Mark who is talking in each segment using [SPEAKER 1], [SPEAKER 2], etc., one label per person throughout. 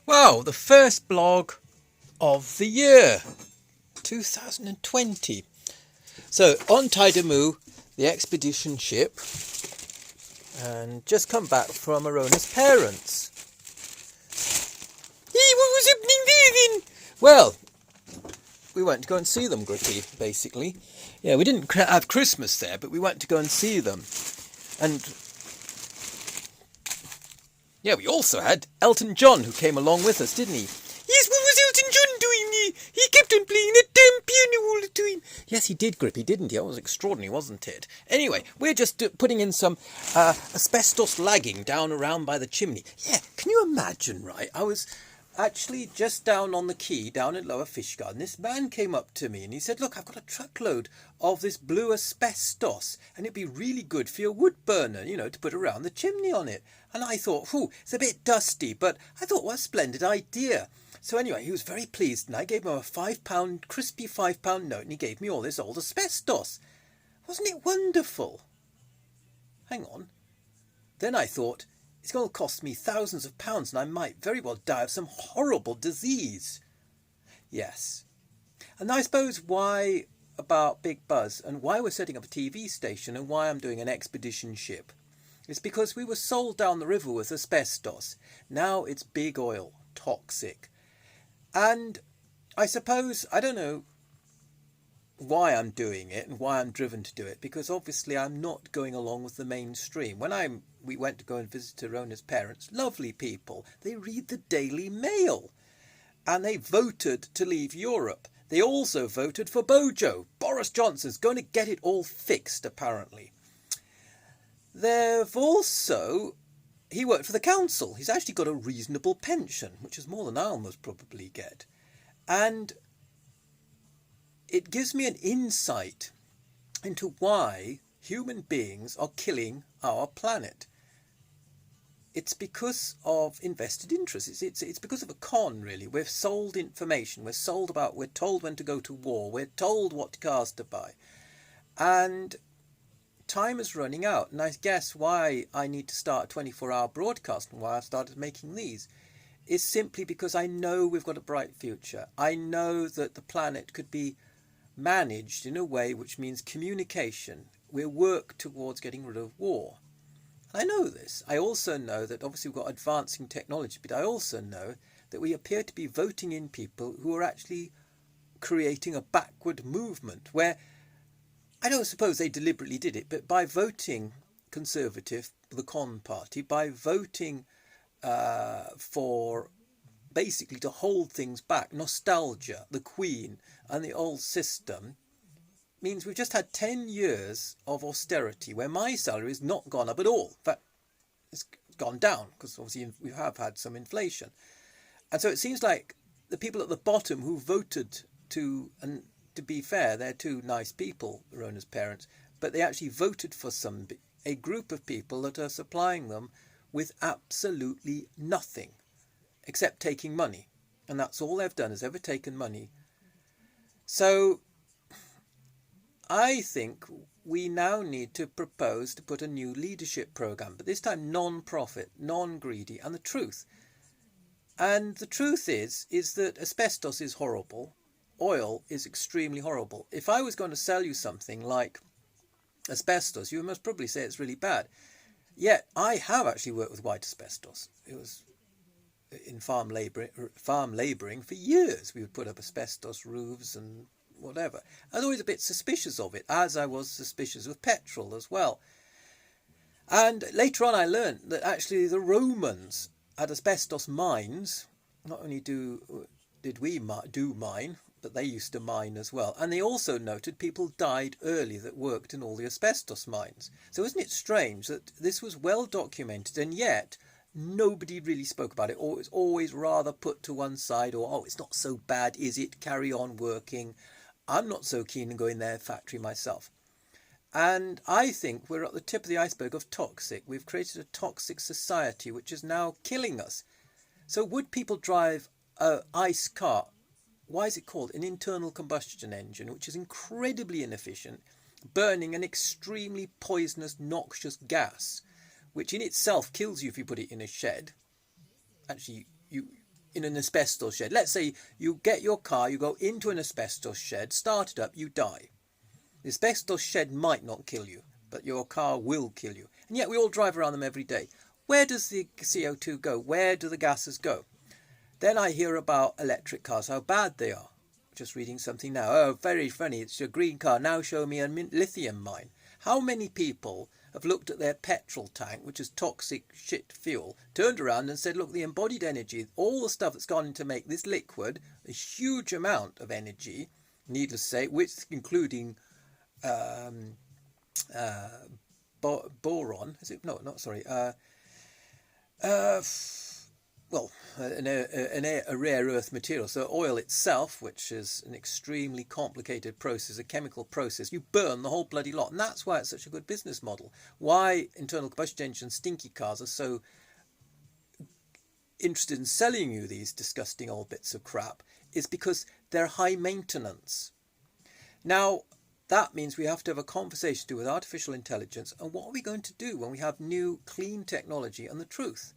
[SPEAKER 1] Wow, the first blog of the year, 2020. So, on Tiedamew, the expedition ship, and just come back from Arona's parents. Hey, what was happening there then? Well, we went to go and see them, Grippy, basically. Yeah, we didn't have Christmas there, but we went to go and see them. And yeah, we also had Elton John, who came along with us, didn't he? Yes, what was Elton John doing there? He kept on playing that damn piano all the time. Yes, he did, Grippy, didn't he? That was extraordinary, wasn't it? Anyway, we're just putting in some asbestos lagging down around by the chimney. Yeah, can you imagine, right? I was actually just down on the quay, down at Lower Fishguard, this man came up to me and he said, look, I've got a truckload of this blue asbestos and it'd be really good for your wood burner, to put around the chimney on it. And I thought, it's a bit dusty, but I thought, what a splendid idea. So anyway, he was very pleased and I gave him a crispy £5 note and he gave me all this old asbestos. Wasn't it wonderful? Hang on. Then I thought, it's going to cost me thousands of pounds and I might very well die of some horrible disease. Yes. And I suppose why about Big Buzz and why we're setting up a TV station and why I'm doing an expedition ship is because we were sold down the river with asbestos. Now it's big oil, toxic. And I suppose, I don't know why I'm doing it and why I'm driven to do it, because obviously I'm not going along with the mainstream. When we went to go and visit Arona's parents, lovely people, they read the Daily Mail and they voted to leave Europe. They also voted for Bojo. Boris Johnson's going to get it all fixed, apparently. He worked for the council. He's actually got a reasonable pension, which is more than I'll most probably get. And it gives me an insight into why human beings are killing our planet. It's because of invested interests. It's because of a con, really. We're sold information. We're told when to go to war. We're told what cars to buy. And time is running out. And I guess why I need to start a 24-hour broadcast and why I started making these is simply because I know we've got a bright future. I know that the planet could be managed in a way which means communication. We work towards getting rid of war. I know this. I also know that obviously we've got advancing technology, but I also know that we appear to be voting in people who are actually creating a backward movement where I don't suppose they deliberately did it, but by voting Conservative, the Con Party, by voting for basically to hold things back, nostalgia, the Queen and the old system, means we've just had 10 years of austerity where my salary has not gone up at all. In fact, it's gone down because obviously we have had some inflation. And so it seems like the people at the bottom who voted and to be fair, they're two nice people, Rona's parents, but they actually voted for a group of people that are supplying them with absolutely nothing except taking money. And that's all they've done, is ever taken money. So I think we now need to propose to put a new leadership programme, but this time non-profit, non-greedy, and the truth. And the truth is that asbestos is horrible. Oil is extremely horrible. If I was going to sell you something like asbestos, you must probably say it's really bad. Yet I have actually worked with white asbestos. It was in farm labouring for years. We would put up asbestos roofs and whatever. I was always a bit suspicious of it, as I was suspicious of petrol as well. And later on I learned that actually the Romans had asbestos mines. Not only did we do mine, but they used to mine as well. And they also noted people died early that worked in all the asbestos mines. So isn't it strange that this was well documented and yet nobody really spoke about it, or it was always rather put to one side, or, it's not so bad, is it? Carry on working. I'm not so keen on going their factory myself. And I think we're at the tip of the iceberg of toxic. We've created a toxic society which is now killing us. So would people drive an ICE car? Why is it called an internal combustion engine, which is incredibly inefficient, burning an extremely poisonous, noxious gas, which in itself kills you if you put it in a shed? Actually, in an asbestos shed. Let's say you get your car, you go into an asbestos shed, start it up, you die. The asbestos shed might not kill you, but your car will kill you. And yet we all drive around them every day. Where does the CO2 go? Where do the gases go? Then I hear about electric cars, how bad they are. Just reading something now. Oh, very funny. It's your green car. Now show me a lithium mine. How many people have looked at their petrol tank, which is toxic shit fuel, turned around and said, look, the embodied energy, all the stuff that's gone in to make this liquid, a huge amount of energy, needless to say, which including boron, is it? No, not sorry. A rare earth material. So oil itself, which is an extremely complicated process, a chemical process, you burn the whole bloody lot. And that's why it's such a good business model. Why internal combustion engine stinky cars are so interested in selling you these disgusting old bits of crap is because they're high maintenance. Now, that means we have to have a conversation to do with artificial intelligence and what are we going to do when we have new clean technology and the truth?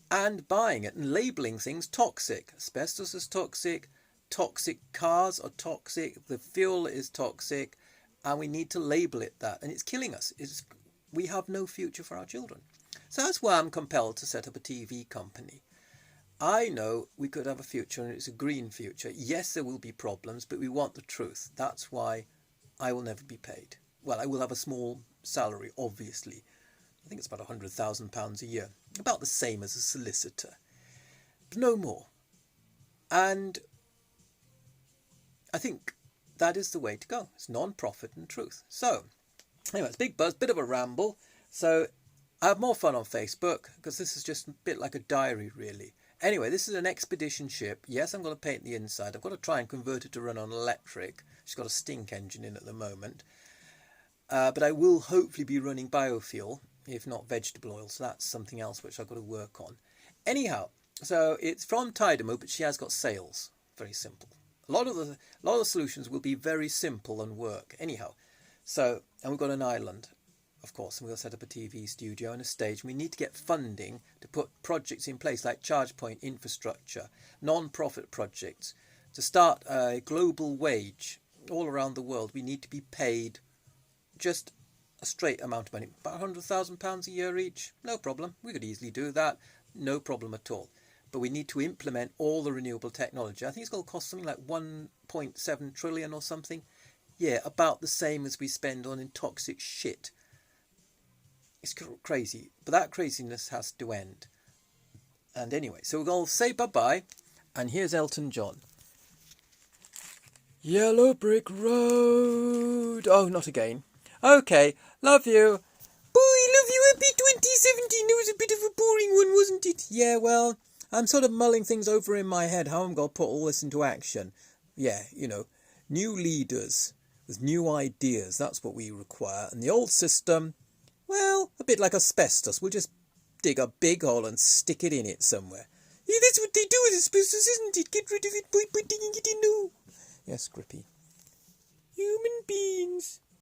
[SPEAKER 1] And buying it and labelling things toxic. Asbestos is toxic, toxic cars are toxic, the fuel is toxic, and we need to label it that. And it's killing us. We have no future for our children. So that's why I'm compelled to set up a TV company. I know we could have a future and it's a green future. Yes, there will be problems, but we want the truth. That's why I will never be paid. Well, I will have a small salary, obviously. I think it's about £100,000 a year. About the same as a solicitor. But no more. And I think that is the way to go. It's non-profit and truth. So, anyway, it's Big Buzz, bit of a ramble. So, I have more fun on Facebook because this is just a bit like a diary, really. Anyway, this is an expedition ship. Yes, I'm going to paint the inside. I've got to try and convert it to run on electric. She's got a stink engine in at the moment. But I will hopefully be running biofuel, if not vegetable oil. So that's something else which I've got to work on. Anyhow, so it's from Tiedamew, but she has got sails. Very simple. A lot of the solutions will be very simple and work. Anyhow, so, and we've got an island, of course, and we'll set up a TV studio and a stage. We need to get funding to put projects in place like charge point infrastructure, non-profit projects, to start a global wage all around the world. We need to be paid just a straight amount of money, about £100,000 a year each. No problem. We could easily do that. No problem at all. But we need to implement all the renewable technology. I think it's going to cost something like 1.7 trillion or something. Yeah, about the same as we spend on toxic shit. It's crazy, but that craziness has to end. And anyway, so we'll say bye-bye, and here's Elton John. Yellow brick road. Oh, not again. Okay, love you. Boy, love you. Happy 2017. It was a bit of a boring one, wasn't it? Yeah, well, I'm sort of mulling things over in my head, how I'm going to put all this into action. Yeah, you know, new leaders with new ideas, that's what we require. And the old system, well, a bit like asbestos. We'll just dig a big hole and stick it in it somewhere. Yeah, that's what they do with asbestos, isn't it? Get rid of it by digging it in. No. Yes, Grippy. Human beings.